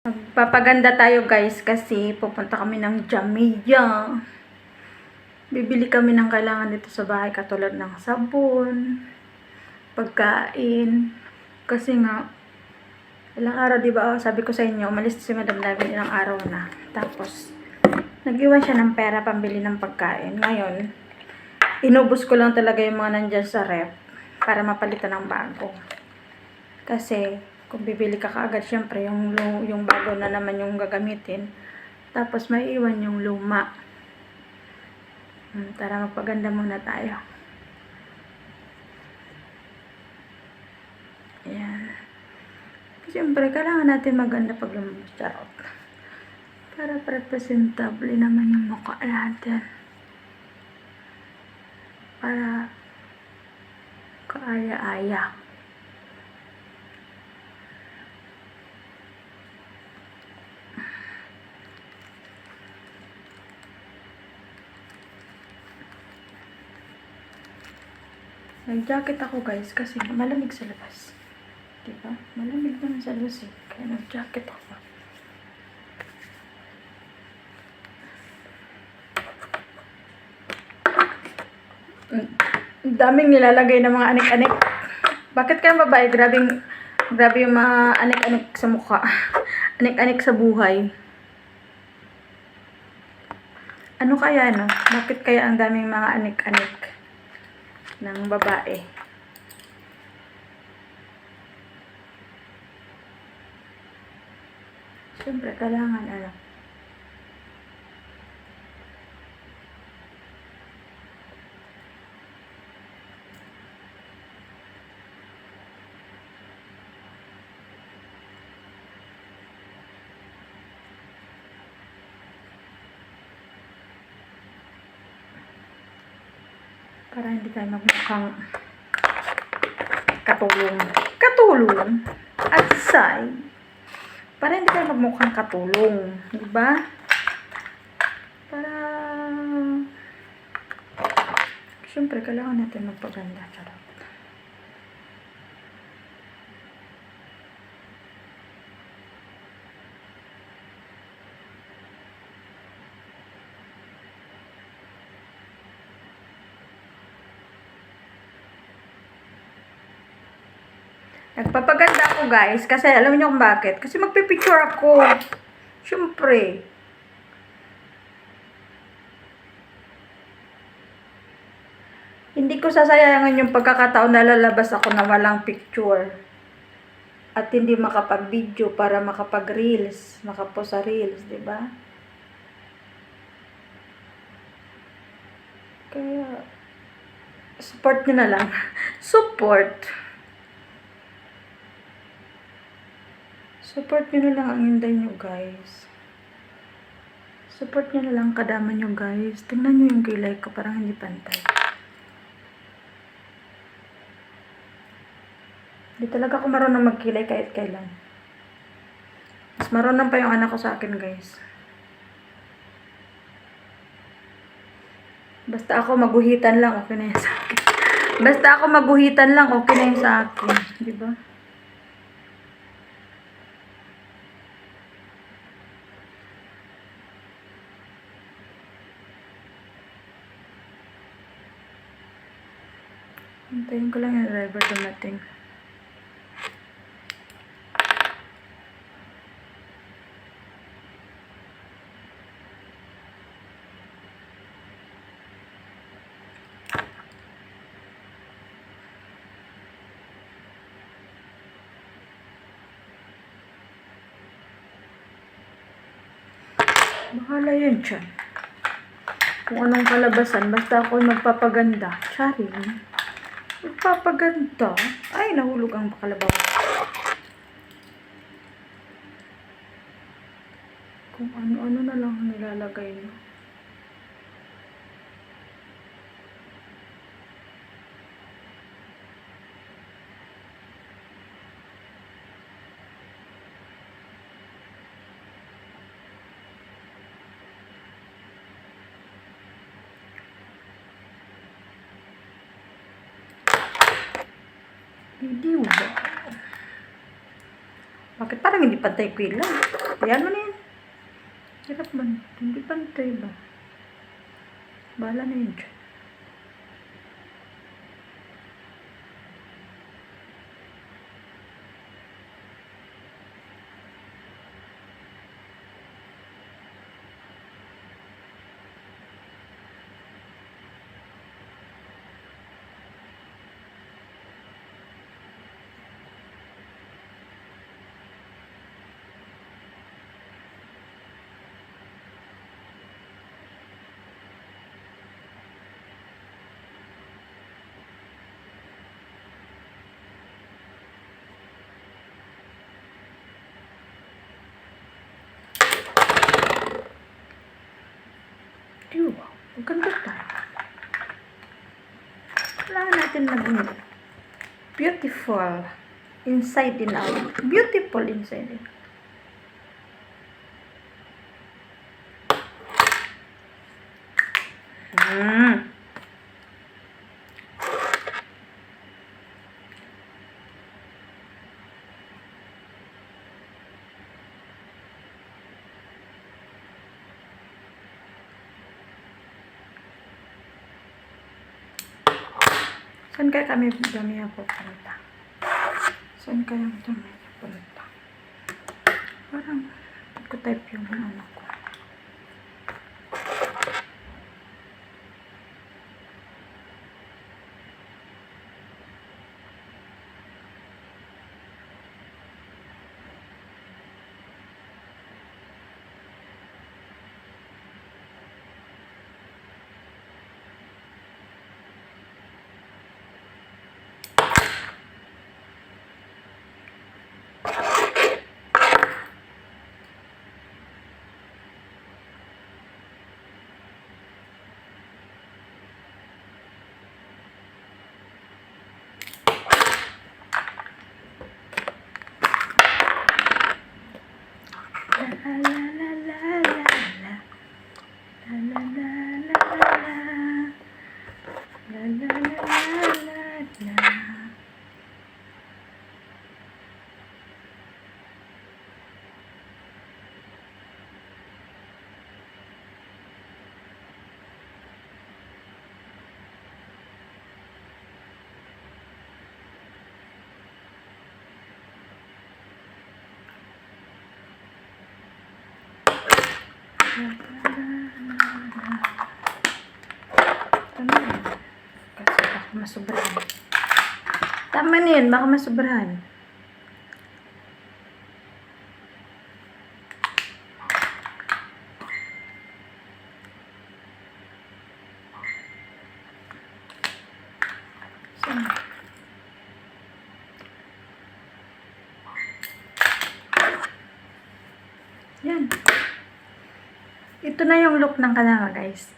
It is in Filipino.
Magpapaganda tayo guys kasi pupunta kami ng Jamia. Bibili kami ng kailangan dito sa bahay katulad ng sabon, pagkain. Kasi nga, ilang araw diba, sabi ko sa inyo, umalis si Madam David ilang araw na. Tapos, nag-iwan siya ng pera pambili ng pagkain. Ngayon, inubos ko lang talaga yung mga nandyan sa ref para mapalitan ng bago. Kasi, kung bibili ka kaagad, syempre, yung bago na naman yung gagamitin. Tapos, may iwan yung luma. Tara, magpaganda muna tayo. Ayan. Syempre, kailangan natin maganda pag lumabas. Charot. Para presentable naman yung mukha natin. Para kaaya-aya. Nag-jacket ako guys kasi malamig sa labas. Diba? Malamig naman sa labas eh. Kaya nag-jacket ako. Daming nilalagay ng mga anik-anik. Bakit kayo babae? Grabe yung mga anik-anik sa mukha. Anik-anik sa buhay. Ano kaya no? Bakit kaya ang daming mga anik-anik ng babae? Siyempre, kailangan ano. Para hindi tayo magmukhang katulong at side. Para hindi tayo magmukhang katulong, diba? Para syempre kailangan natin magpaganda. Charot. Nagpapaganda ako guys kasi alam niyo kung bakit? Kasi magpipicture ako. Syempre. Hindi ko sasayangan yung pagkakataon na lalabas ako na walang picture. At hindi makapag-video para makapag-reels. Makapost sa reels, diba? Kaya, support nyo na lang. Support nyo na lang ang hinday nyo, guys. Support nyo na lang kadama nyo, guys. Tingnan nyo yung kilay ko, parang hindi pantay. Hindi talaga ako marunong magkilay kahit kailan. Mas marunong pa yung anak ko sa akin, guys. Basta ako maguhitan lang, okay na yun sa akin. Basta ako maguhitan lang, okay na yun sa akin. Diba? Hintayin ko lang yung driver dumating. Bahala yan siya. Kung anong kalabasan, basta ako magpapaganda. Charing. Magpapaganda. Ay, nahulog ang bakalabaw. Kung ano-ano na lang nilalagay mo. Hindi ba? Bakit parang hindi pantay ko lang? Yan mo na yan. Hirap man. Hindi pantay ba? Bahala na yun. Diba? Ang ganda tayo. Kailangan natin maging beautiful inside and out. Beautiful inside and out. Saan kaya kami dami ako punta? Saan kaya dami ako punta? Parang pagko-type yung ano ko. Tama yan. Kasi baka masubrahan. Tama na yan, baka masubrahan. Yan. Ito na yung look ng kanama, guys.